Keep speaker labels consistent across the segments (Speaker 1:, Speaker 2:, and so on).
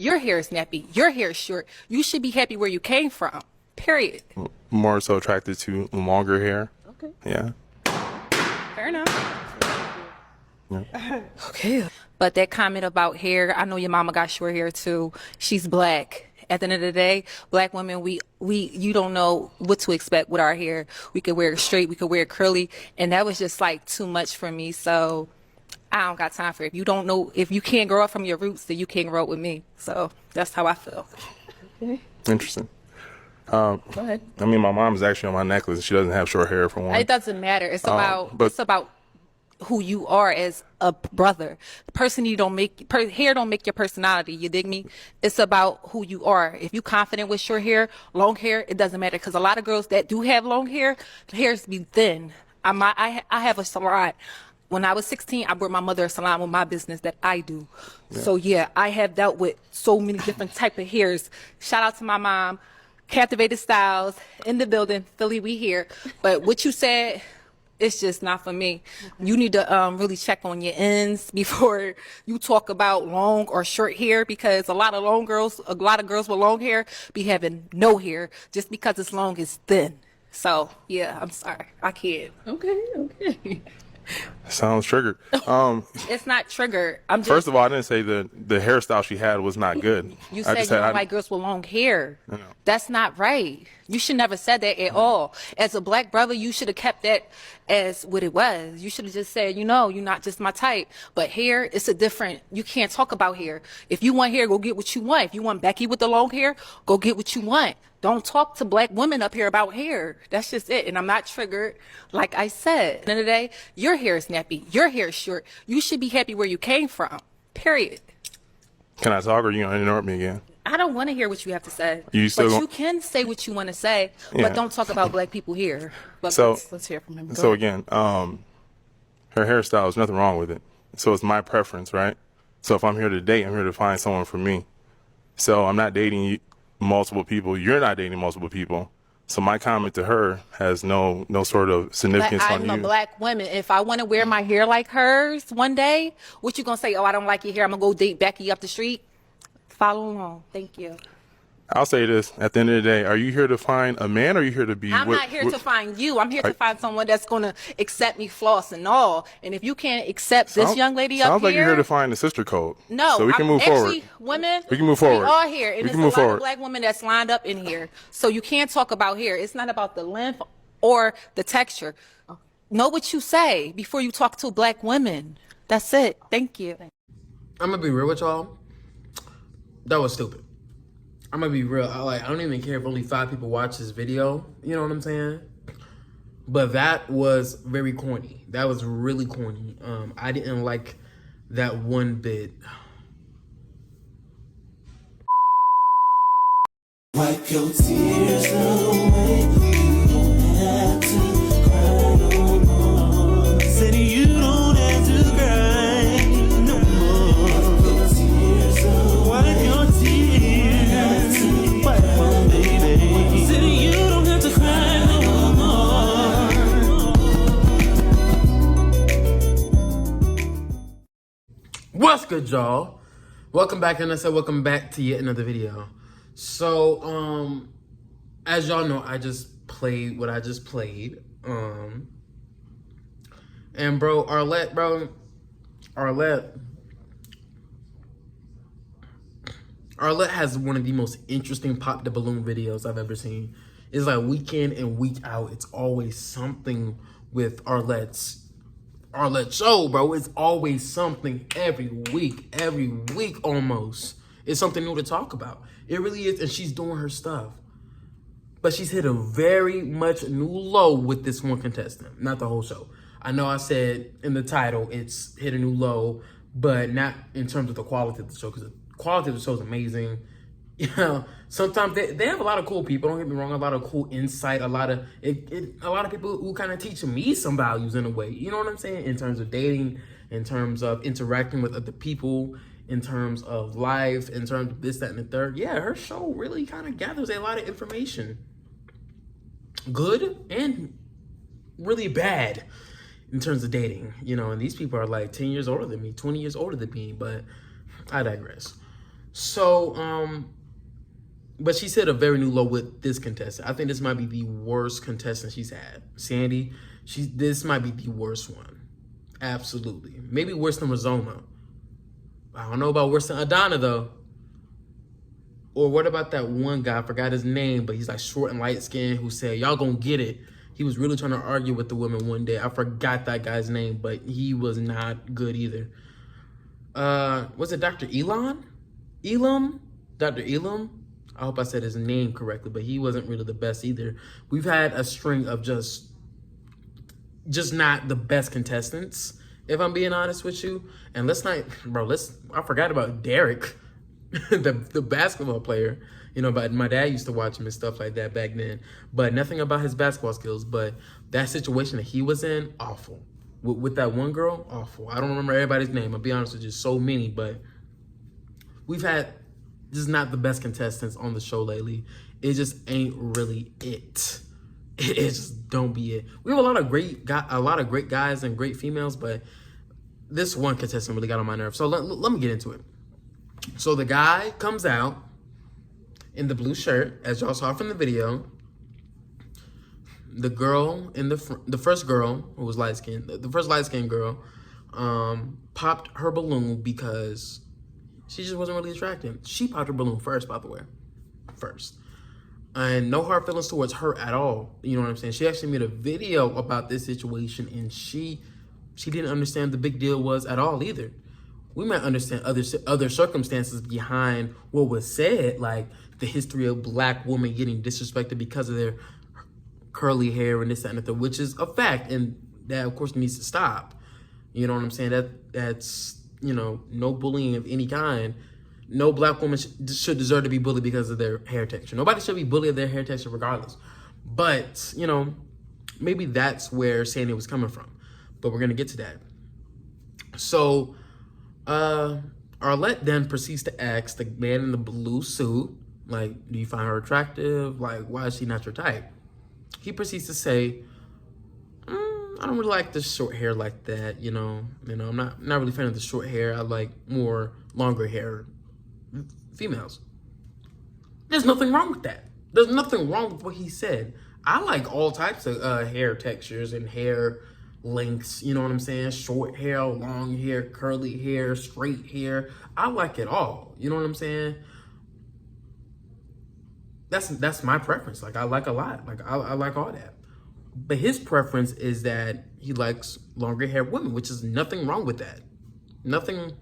Speaker 1: Your hair is nappy. Your hair is short. You should be happy where you came from. Period.
Speaker 2: More so attracted to longer hair.
Speaker 1: Okay.
Speaker 2: Yeah.
Speaker 1: Fair enough.
Speaker 2: Yeah.
Speaker 1: Okay. But that comment about hair, I know your mama got short hair too. She's black. At the end of the day, black women, you don't know what to expect with our hair. We could wear it straight, we could wear it curly, and that was just like too much for me. So I don't got time for it. If you don't know, if you can't grow up from your roots, then you can't grow up with me. So that's how I feel.
Speaker 2: Okay. Interesting.
Speaker 1: Go ahead.
Speaker 2: I mean, my mom's actually on my necklace. She doesn't have short hair for one.
Speaker 1: It doesn't matter. It's about
Speaker 2: but
Speaker 1: it's about who you are as a brother. The person you don't make hair don't make your personality. You dig me? It's about who you are. If you confident with short hair, long hair, it doesn't matter. Because a lot of girls that do have long hair, the hairs be thin. I have a salon. When I was 16, I brought my mother a salon with my business that I do. Yeah. So yeah, I have dealt with so many different type of hairs. Shout out to my mom, Captivated Styles in the building, Philly, we here. But what you said, it's just not for me. You need to really check on your ends before you talk about long or short hair, because a lot of girls with long hair be having no hair just because it's long, it's thin. So yeah, I'm sorry, I can't.
Speaker 3: Okay.
Speaker 2: Sounds triggered.
Speaker 1: It's not triggered. I'm just,
Speaker 2: first of all, I didn't say the sairstyle she had was not good.
Speaker 1: You said you don't like girls with long hair.
Speaker 2: No.
Speaker 1: That's not right. You should never said that at all. As a black brother, you should have kept that as what it was. You should have just said, you're not just my type. But hair, it's a different, you can't talk about hair. If you want hair, go get what you want. If you want Becky with the long hair, go get what you want. Don't talk to black women up here about hair. That's just it. And I'm not triggered. Like I said, at the end of the day, your hair is nappy. Your hair is short. You should be happy where you came from. Period.
Speaker 2: Can I talk, or are you going to interrupt me again?
Speaker 1: I don't want to hear what you have to say.
Speaker 2: You
Speaker 1: can say what you want to say, but don't talk about black people here. But
Speaker 2: so,
Speaker 1: let's hear from him.
Speaker 2: So again, her hairstyle, there's nothing wrong with it. So it's my preference, right? So if I'm here to date, I'm here to find someone for me. So I'm not dating multiple people. You're not dating multiple people. So my comment to her has no sort of significance on you.
Speaker 1: I'm a black woman. If I want to wear my hair like hers one day, what you gonna say? Oh, I don't like your hair. I'm gonna go date Becky up the street. Follow along. Thank you.
Speaker 2: I'll say this. At the end of the day, are you here to find a man, or are you here to be...
Speaker 1: I'm not here to find you. I'm here to find someone that's going to accept me, floss and all. And if you can't accept this young lady up here...
Speaker 2: Sounds like you're here to find the sister code.
Speaker 1: No.
Speaker 2: So we can move forward.
Speaker 1: Women,
Speaker 2: we can move forward.
Speaker 1: We are here. And there's a lot of black women that's lined up in here. So you can't talk about hair. It's not about the length or the texture. Know what you say before you talk to black women. That's it. Thank you.
Speaker 3: I'm going to be real with y'all. That was stupid. I'm gonna be real. I don't even care if only 5 people watch this video. You know what I'm saying? But that was very corny. That was really corny. I didn't like that one bit.
Speaker 4: Wipe your tears away. You don't have to cry no more. Said you don't have to cry no more. Wipe your tears away. Wipe your tears. Wipe them, baby. Said you don't have to cry no more.
Speaker 3: What's good, y'all? Welcome back, and I said welcome back to yet another video. So, as y'all know, I just played what I just played. And bro, Arlette has one of the most interesting pop the balloon videos I've ever seen. It's like week in and week out, it's always something with Arlette show, bro. It's always something every week almost. It's something new to talk about. It really is, and she's doing her stuff. But she's hit a very much new low with this one contestant, not the whole show. I know I said in the title, it's hit a new low, but not in terms of the quality of the show, because the quality of the show is amazing. You know, sometimes they have a lot of cool people, don't get me wrong, a lot of cool insight, a lot of people who kind of teach me some values in a way, you know what I'm saying? In terms of dating, in terms of interacting with other people, in terms of life, in terms of this, that, and the third. Yeah, her show really kind of gathers a lot of information. Good and really bad in terms of dating, you know, and these people are like 10 years older than me, 20 years older than me, but I digress. So, but she set a very new low with this contestant. I think this might be the worst contestant she's had. Sandy, this might be the worst one. Absolutely. Maybe worse than Rizoma. I don't know about worse than Adana, though. Or what about that one guy? I forgot his name, but he's like short and light skinned who said, y'all gonna get it. He was really trying to argue with the women one day. I forgot that guy's name, but he was not good either. Was it Dr. Elam? Dr. Elam? I hope I said his name correctly, but he wasn't really the best either. We've had a string of just not the best contestants, if I'm being honest with you. And I forgot about Derek, the basketball player. But my dad used to watch him and stuff like that back then. But nothing about his basketball skills. But that situation that he was in, awful. With that one girl, awful. I don't remember everybody's name. I'll be honest with you, so many. But we've had just not the best contestants on the show lately. It just ain't really it. It just don't be it. We have a lot of great guys and great females, but this one contestant really got on my nerves. So let me get into it. So the guy comes out in the blue shirt, as y'all saw from the video. The girl in the first girl who was light skinned, the first light skinned girl, popped her balloon because she just wasn't really attractive. She popped her balloon first, by the way, and no hard feelings towards her at all. You know what I'm saying? She actually made a video about this situation, and she didn't understand the big deal was at all either. We might understand other circumstances behind what was said, like the history of black women getting disrespected because of their curly hair and this, that, and the third, which is a fact, and that of course needs to stop. You know what I'm saying? That's no bullying of any kind. No black woman should deserve to be bullied because of their hair texture. Nobody should be bullied of their hair texture regardless. But, maybe that's where Sandy was coming from. But we're going to get to that. So, Arlette then proceeds to ask the man in the blue suit, like, do you find her attractive? Like, why is she not your type? He proceeds to say, I don't really like the short hair like that, I'm not really a fan of the short hair. I like more longer hair females. There's nothing wrong with that. There's nothing wrong with what he said. I like all types of hair textures and hair lengths, you know what I'm saying? Short hair, long hair, curly hair, straight hair. I like it all. You know what I'm saying? That's my preference. Like, I like a lot. Like, I like all that. But his preference is that he likes longer hair women, which is nothing wrong with that. Nothing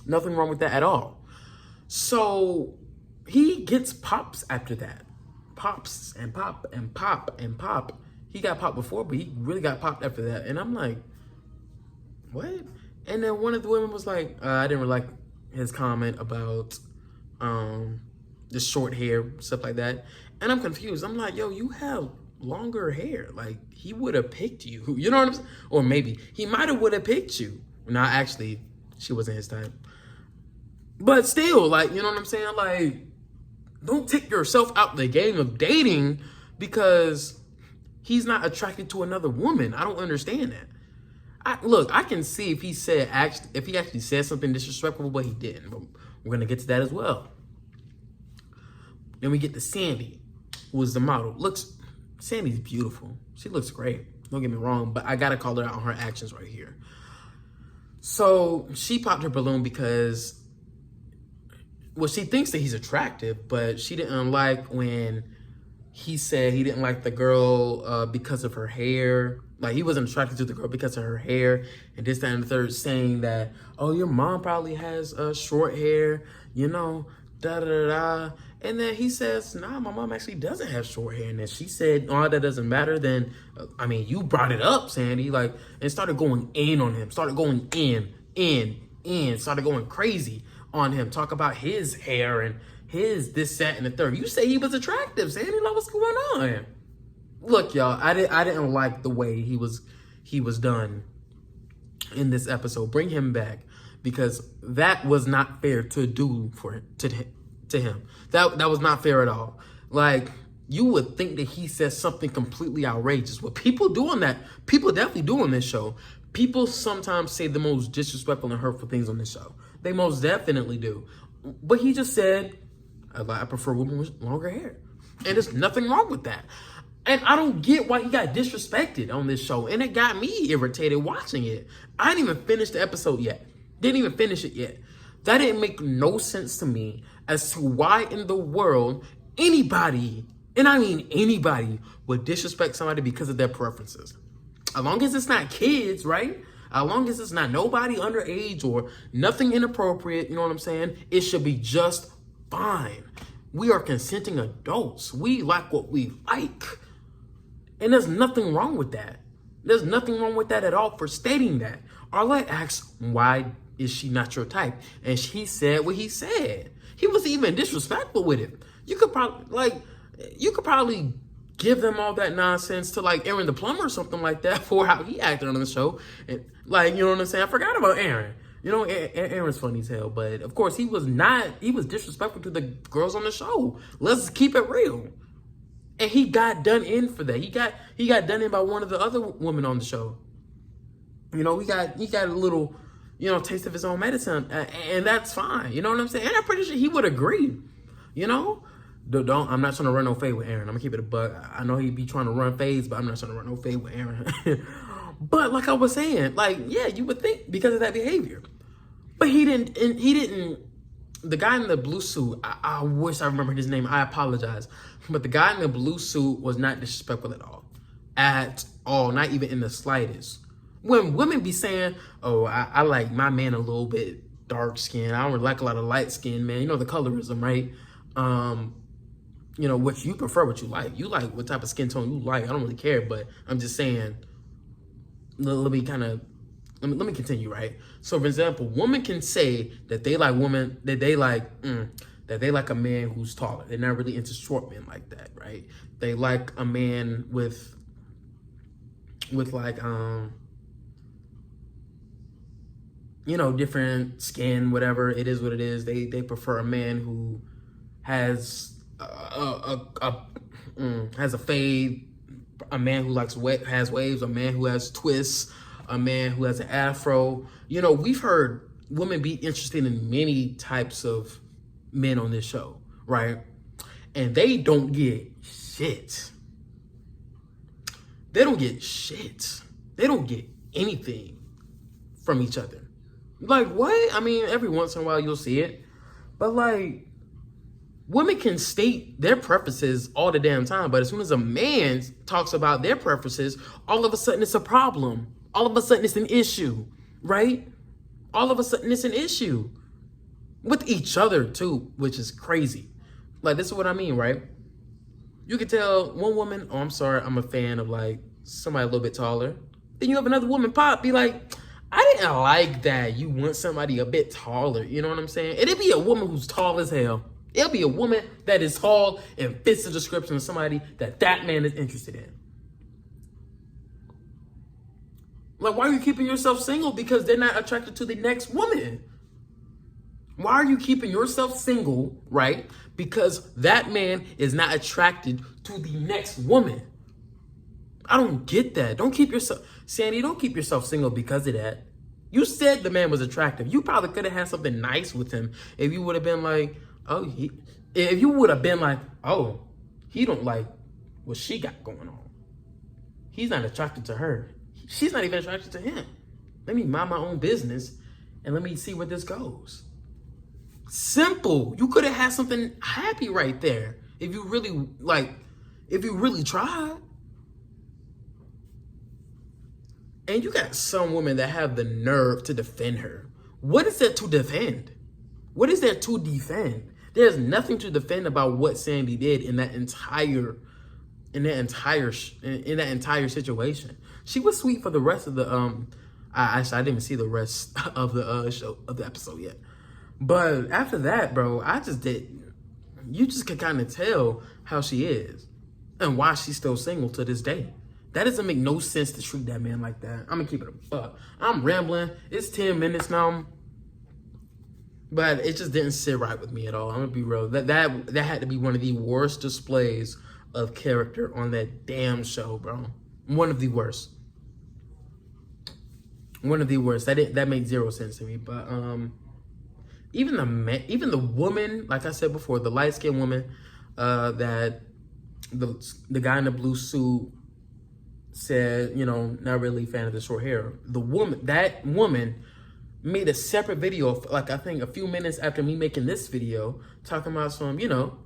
Speaker 3: wrong with that at all. So he gets pops after that. Pops and pop and pop and pop. He got popped before, but he really got popped after that. And I'm like, what? And then one of the women was like, I didn't really like his comment about the short hair, stuff like that. And I'm confused. I'm like, yo, you have longer hair. Like, he would have picked you. You know what I'm saying? Or maybe he might have would have picked you. No, actually, she wasn't his type. But still, like, you know what I'm saying? Like, don't take yourself out the game of dating because he's not attracted to another woman. I don't understand that. Look, I can see if he actually said something disrespectful, but he didn't. But we're gonna get to that as well. Then we get to Sandy, who is the model. Sandy's beautiful. She looks great. Don't get me wrong, but I gotta call her out on her actions right here. So she popped her balloon because, well, she thinks that he's attractive, but she didn't like when he said he didn't like the girl because of her hair. Like, he wasn't attracted to the girl because of her hair and this, that, and the third, saying that, oh, your mom probably has short hair, da-da-da-da. And then he says, nah, my mom actually doesn't have short hair. And then she said, oh, that doesn't matter. Then, you brought it up, Sandy, and started going in on him, started going started going crazy on him, talk about his hair and his this, that, and the third. You say he was attractive, Sandy. Like, what's going on? Look, y'all, I didn't like the way he was done in this episode. Bring him back, because that was not fair to do to him. That was not fair at all. Like, you would think that he says something completely outrageous. What people do on that, people definitely do on this show. People sometimes say the most disrespectful and hurtful things on this show. They most definitely do. But he just said, I prefer women with longer hair. And there's nothing wrong with that. And I don't get why he got disrespected on this show. And it got me irritated watching it. I didn't even finish the episode yet. Didn't even finish it yet. That didn't make no sense to me as to why in the world anybody, and I mean anybody, would disrespect somebody because of their preferences. As long as it's not kids, right? As long as it's not nobody underage or nothing inappropriate, you know what I'm saying? It should be just fine. We are consenting adults. We like what we like. And there's nothing wrong with that. There's nothing wrong with that at all for stating that. Arlette asks, why is she not your type? And he said what he said. He wasn't even disrespectful with it. You could probably give them all that nonsense to like Aaron the plumber or something like that for how he acted on the show. And like, you know what I'm saying? I forgot about Aaron. You know, Aaron's funny as hell, but of course he was disrespectful to the girls on the show. Let's keep it real. And he got done in for that. He got done in by one of the other women on the show. You know, he got a little, you know, taste of his own medicine, and that's fine. You know what I'm saying? And I'm pretty sure he would agree. You know, I'm not trying to run no fade with Aaron. I'm gonna keep it a buck. I know he'd be trying to run fades, but I'm not trying to run no fade with Aaron. But like I was saying, like, yeah, you would think because of that behavior. But he didn't. The guy in the blue suit, I wish I remembered his name. I apologize. But the guy in the blue suit was not disrespectful at all. At all. Not even in the slightest. When women be saying, oh, I like my man a little bit dark skin. I don't really like a lot of light skin, man. You know, the colorism, right? You know, what you prefer, what you like. You like what type of skin tone you like. I don't really care, but I'm just saying, let me continue, right? So, for example, women can say that they like that they like a man who's taller. They're not really into short men like that, right? They like a man with like, you know, different skin, whatever. It is what it is. They prefer a man who has has a fade, a man who has waves, a man who has twists, a man who has an afro. You know, we've heard women be interested in many types of men on this show, right? And they don't get shit. They don't get shit. They don't get anything from each other. Like, what? I mean, every once in a while you'll see it. But, like, women can state their preferences all the damn time. But as soon as a man talks about their preferences, all of a sudden it's a problem. All of a sudden it's an issue, right? All of a sudden it's an issue. With each other, too, which is crazy. Like, this is what I mean, right? You can tell one woman, oh, I'm sorry, I'm a fan of, like, somebody a little bit taller. Then you have another woman pop, be like, I didn't like that. You want somebody a bit taller. You know what I'm saying? It'd be a woman who's tall as hell. It'll be a woman that is tall and fits the description of somebody that man is interested in. Like, why are you keeping yourself single? Because they're not attracted to the next woman. Why are you keeping yourself single, right? Because that man is not attracted to the next woman. I don't get that. Sandy, don't keep yourself single because of that. You said the man was attractive. You probably could have had something nice with him if you would have been like, if you would have been like, oh, he don't like what she got going on. He's not attracted to her. She's not even attracted to him. Let me mind my own business and let me see where this goes. Simple. You could have had something happy right there if you really tried. And you got some women that have the nerve to defend her. What is there to defend? What is there to defend? There's nothing to defend about what Sandy did in that entire situation. She was sweet for the rest of the I didn't even see the rest of the episode yet. But after that, bro, you just could kind of tell how she is and why she's still single to this day. That doesn't make no sense to treat that man like that. I'm gonna keep it a buck. I'm rambling. It's 10 minutes now. But it just didn't sit right with me at all. I'm gonna be real. That had to be one of the worst displays of character on that damn show, bro. One of the worst. One of the worst. That made zero sense to me. But even the man, even the woman, like I said before, the light skinned woman, that the guy in the blue suit said, you know, not really a fan of the short hair. That woman made a separate video, like I think a few minutes after me making this video, talking about some, you know,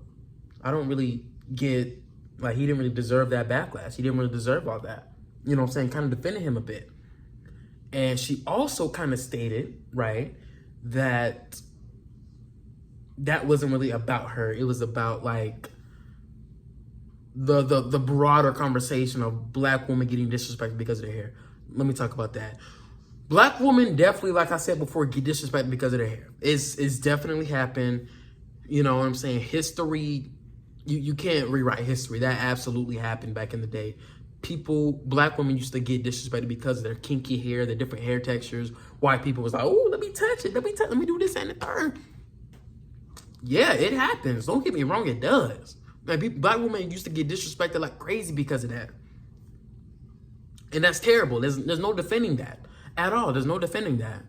Speaker 3: I don't really get, like, he didn't really deserve that backlash. He didn't really deserve all that. You know what I'm saying? Kind of defending him a bit. And she also kind of stated, right, that wasn't really about her. It was about, like, the broader conversation of black women getting disrespected because of their hair. Let me talk about that. Black women definitely, like I said before, get disrespected because of their hair. It's definitely happened. You know what I'm saying? History, you can't rewrite history. That absolutely happened back in the day. Black women used to get disrespected because of their kinky hair, their different hair textures. White people was like, oh, let me touch it. Let me do this and the third. Yeah, it happens. Don't get me wrong, it does. Man, black women used to get disrespected like crazy because of that. And that's terrible. There's no defending that at all. There's no defending that.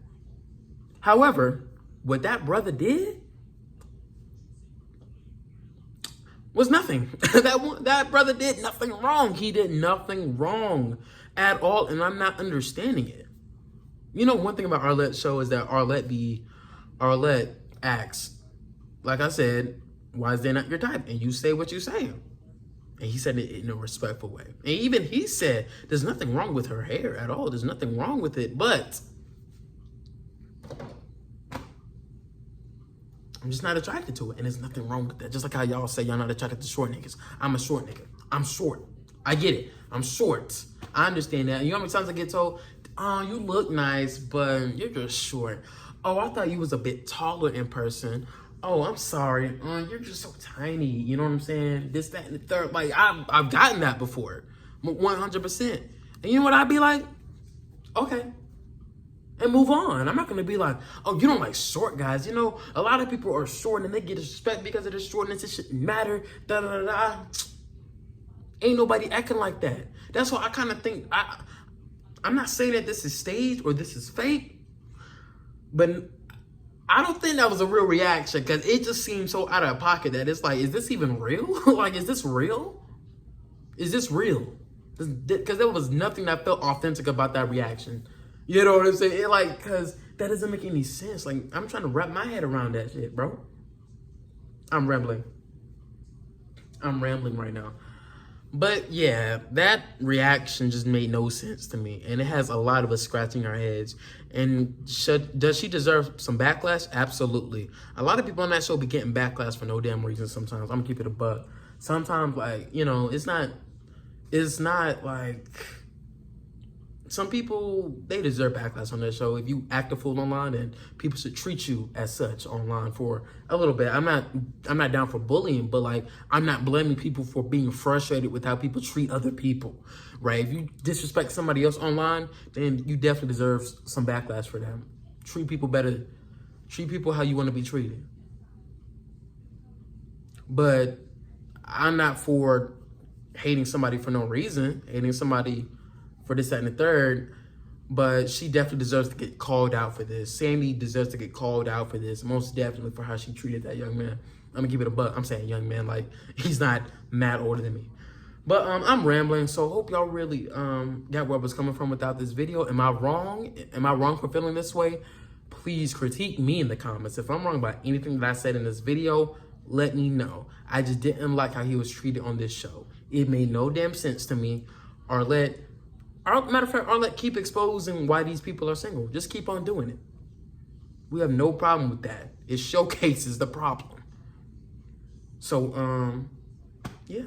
Speaker 3: However, what that brother did was nothing. that brother did nothing wrong. He did nothing wrong at all, and I'm not understanding it. You know, one thing about Arlette's show is that Arlette acts, like I said, why is they not your type? And you say what you say. And he said it in a respectful way. And even he said, there's nothing wrong with her hair at all. There's nothing wrong with it, but I'm just not attracted to it. And there's nothing wrong with that. Just like how y'all say y'all not attracted to short niggas. I'm a short nigga. I'm short. I get it. I'm short. I understand that. You know how many times I get told, oh, you look nice, but you're just short. Oh, I thought you was a bit taller in person. Oh, I'm sorry. You're just so tiny. You know what I'm saying? This, that, and the third. Like, I've gotten that before. 100%. And you know what I'd be like? Okay. And move on. I'm not going to be like, oh, you don't like short guys. You know, a lot of people are short and they get disrespect because of their shortness. It shouldn't matter. Da, da, da, da. Ain't nobody acting like that. That's why I kind of think, I'm not saying that this is staged or this is fake, but I don't think that was a real reaction because it just seemed so out of pocket that it's like, is this even real? Like, is this real? Is this real? Because there was nothing that felt authentic about that reaction. You know what I'm saying? Because that doesn't make any sense. Like, I'm trying to wrap my head around that shit, bro. I'm rambling right now. But yeah, that reaction just made no sense to me. And it has a lot of us scratching our heads. And does she deserve some backlash? Absolutely. A lot of people on that show be getting backlash for no damn reason sometimes. I'm gonna keep it a buck. Sometimes, like, you know, it's not like, some people, they deserve backlash on that show. If you act a fool online, then people should treat you as such online for a little bit. I'm not down for bullying, but like, I'm not blaming people for being frustrated with how people treat other people, right? If you disrespect somebody else online, then you definitely deserve some backlash for them. Treat people better. Treat people how you want to be treated. But I'm not for hating somebody for no reason, hating somebody for this, that, and the third, but she definitely deserves to get called out for this. Sandy deserves to get called out for this, most definitely for how she treated that young man. I'm gonna keep it a buck. I'm saying young man, like, he's not mad older than me. But I'm rambling, so hope y'all really got where I was coming from without this video. Am I wrong? Am I wrong for feeling this way? Please critique me in the comments. If I'm wrong about anything that I said in this video, let me know. I just didn't like how he was treated on this show. It made no damn sense to me. Matter of fact, Arlette, keep exposing why these people are single. Just keep on doing it. We have no problem with that. It showcases the problem. So, yeah.